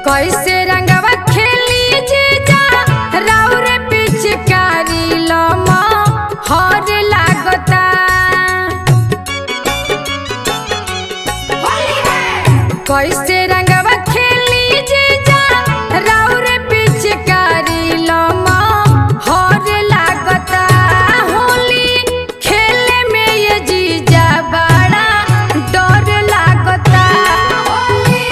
कैसे रंगवा खेली जीजा राउर पिचकारी लमा हर लागता। कैसे रंगवा खेली जीजा राउर पिचकारी लमा हर लागता। होली खेले में ये जीजा बड़ा डर लागता। होली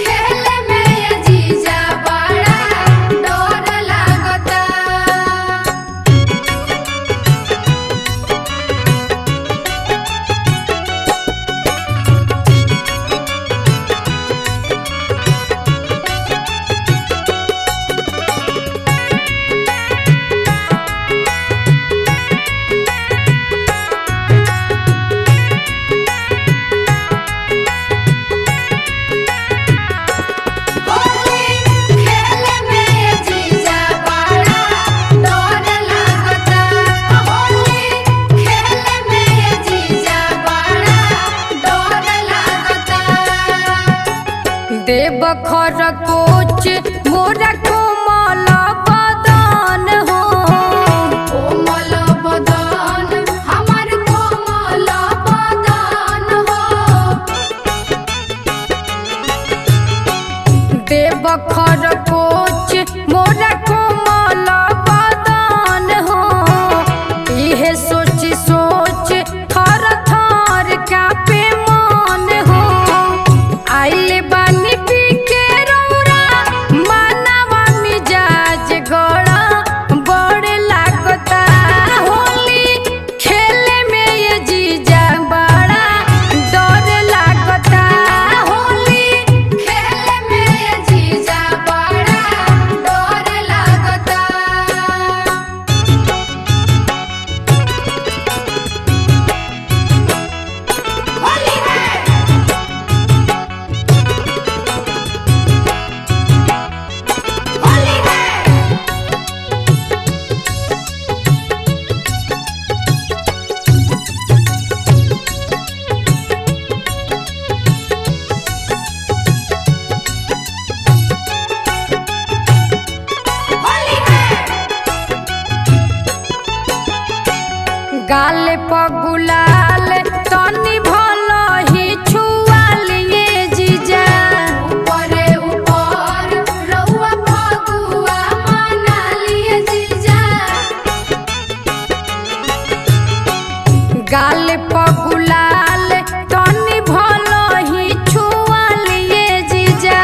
खेले में ये जीजा बड़ा डर लागता। देव खर कोच मोरा कोमल बदन हो। कोमल बदन हमार कोमल बदन हो। देव खर कोच मोरा कोमल बदन हो। इहे सोच सोच थर थर कापे मन हो। आइले बानी पी के रौरा मानवा मिजाज गड़ा बड़ लागता। होली खेले में ये जीजा बड़ा डर लागता। होली खेले में ये जीजा बड़ा डर लागता। होली है होली है। होली है गाल पर गुलाल तनी भलो ही छुआलिए जीजा। ऊपरे ऊपर रहुआ फगुआ मना लिए जीजा। गाल पर गुलाल तनी भलो ही छुआलिए जीजा।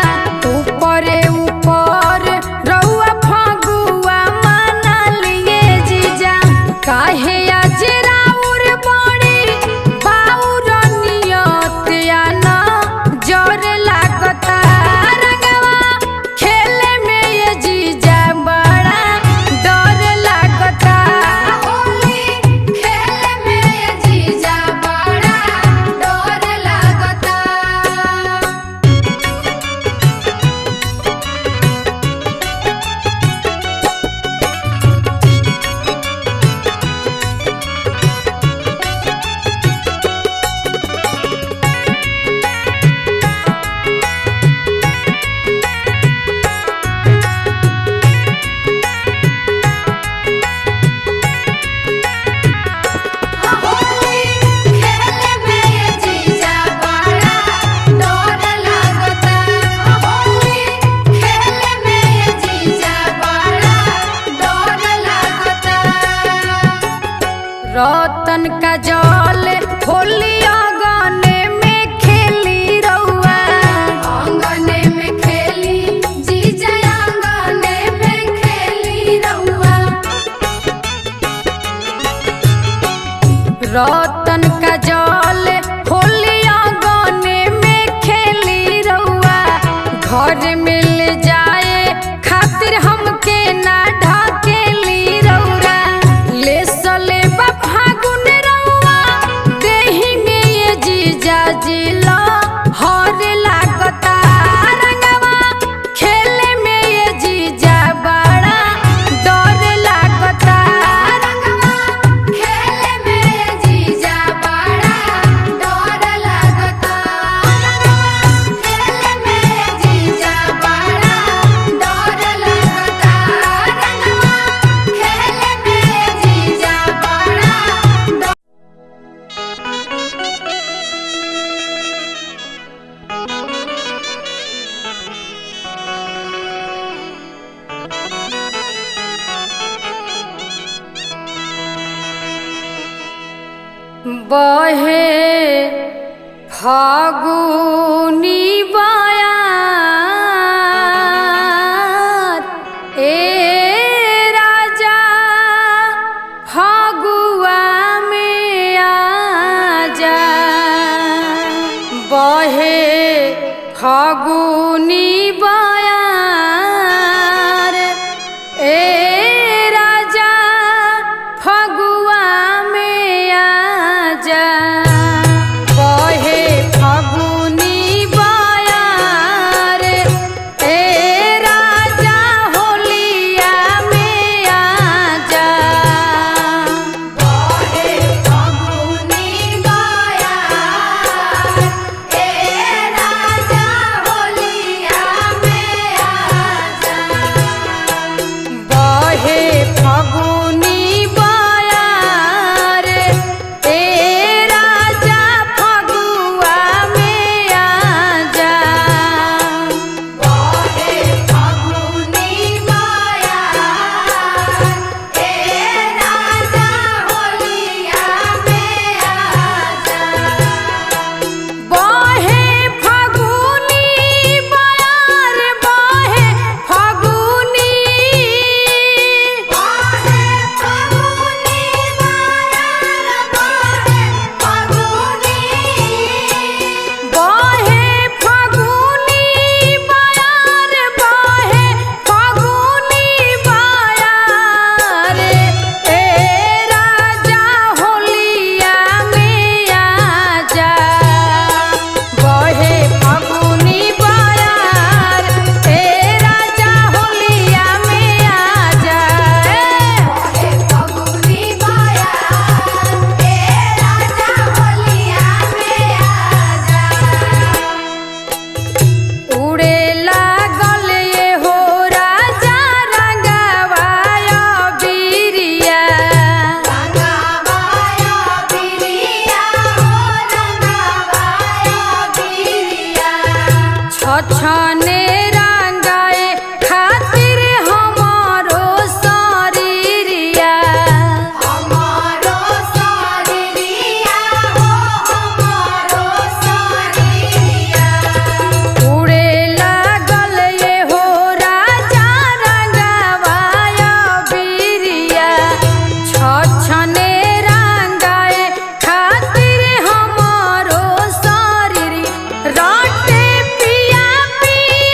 ऊपरे ऊपर रहुआ फगुआ मना लिए जीजा। काहे आज राउर बड़ी बहे फागुनी बयार ए राजा फागुआ में आजा बहे फागुनी बयार ए राजा फगुआ में आजा बहे फागुनी बयार ए राजा होलिया में आजा बहे फागुनी बयार ए राजा होलिया में आजा बहे फागुनी बयार ए राजा फगुआ में आजा बहे फागुनी बयार ए राजा होलिया में आजा बहे फागुनी बयार बहे फागुनी बहे फागुनी बयार बहे फागुनी बयार ए राजा होलिया में आजा बहे फागुनी बयार ए राजा होलिया में आजा बहे फागुनी बयार ए राजा होलिया में आजा उड़े लागल ये हो राजा रंगवाय बिरिया रंगवाय बिरिया हो रंगवाय बिरिया छछने रंगाए खातिर हमारो शरीरिया हमारो शरीरिया हो हमारो शरीरिया उड़े लागल ये हो राजा रंगवाय बिरिया छछने रंगाए खातिर हमारो शरीर राटे पिया पिया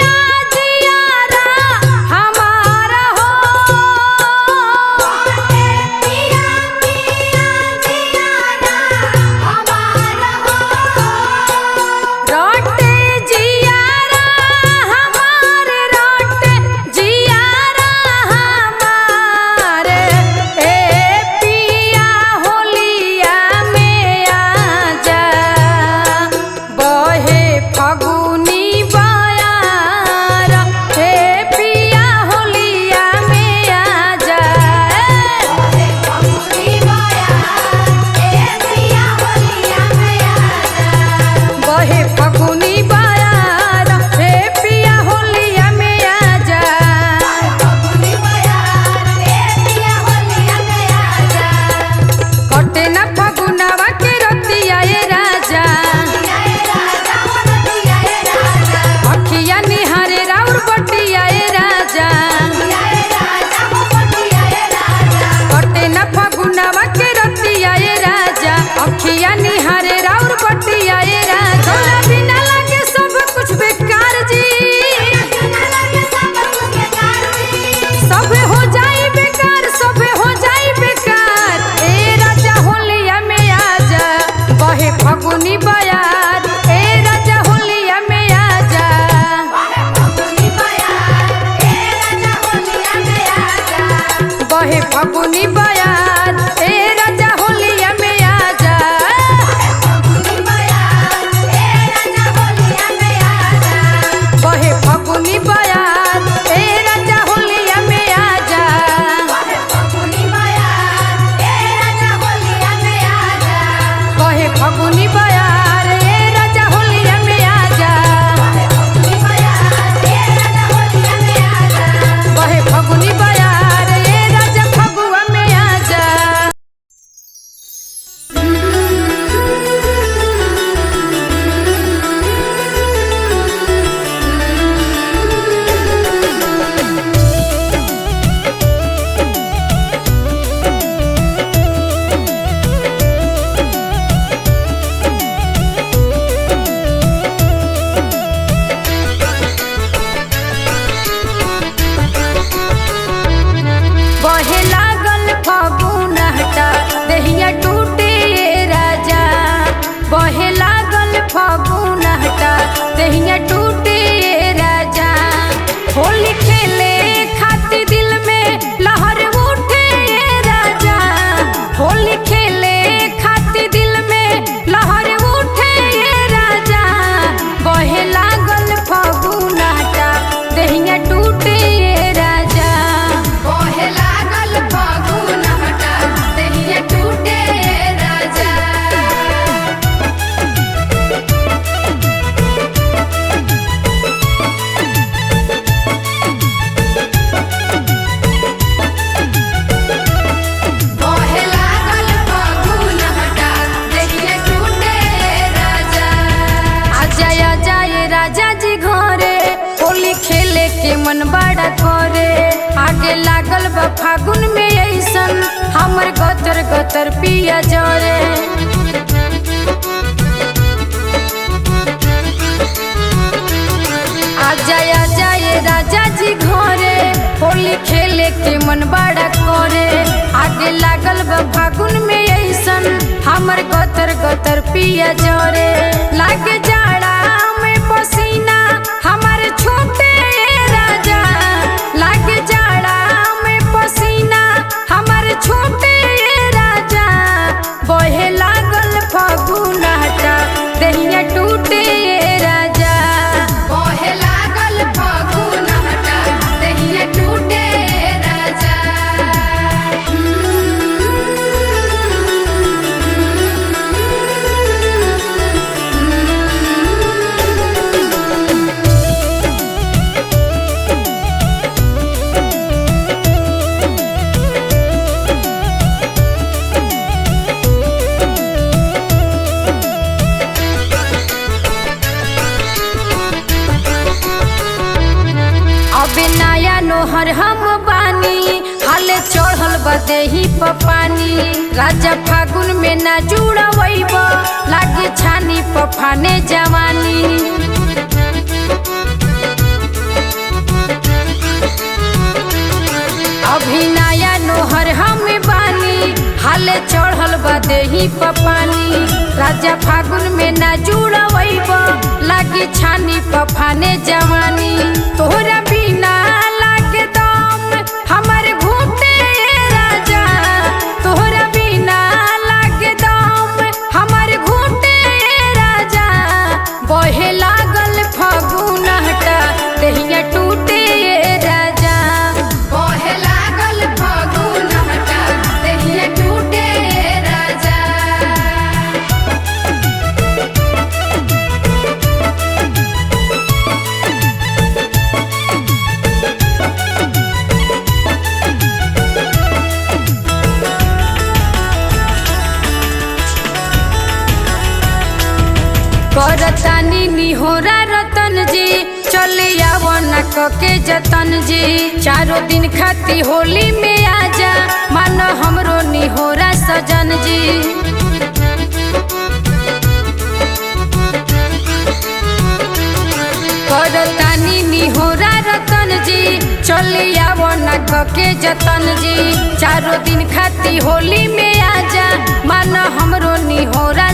राजा जी घरे होली खेले के मन बड़ा करे। आगे लागल बा फागुन में ऐसन हमर गतर गतर पिया जरे। आजा ये राजा जी घरे होली खेले के मन बड़ा करे। आगे लागल बा फागुन में ऐसन हमर गतर गतर पिया जरे। लागे जाड़ा में पसीना हमारे छोटे राजा, लागे जाड़ा में पसीना हमारे छोटे राजा। बहे लागल फागुन हटा दहिया टूटे राजा, बहे लागल फागुन हटा दहिया टूटे राजा। अबे नया नोहर हम बानी हाले चढ़ल बदेही पानी। राजा फागुन में ना जुड़वैब लागे छानी पफाने जवानी। अभी नया नोहर हम बानी हाले चढ़ल बदेही पानी। राजा फागुन में ना जुड़वैब लागे छानी पफाने जवानी। तोहरा बिना लागे दम हमारे घूटे राजा, तोहरा बिना लागे दम हमारे घूटे राजा। बहे लागल फागुन हटा दहिया टूटे राजा, बहे लागल फागुन हटा दहिया टूटे राजा। करतानी निहोरा रतन जी चले आवना के जतन जी। चारों दिन खाती होली में आजा मान हमरो निहोरा सजन जी। करतानी निहोरा रतन जी चले आवना के जतन जी। चारों दिन खाती होली में आजा मान हमरो निहोरा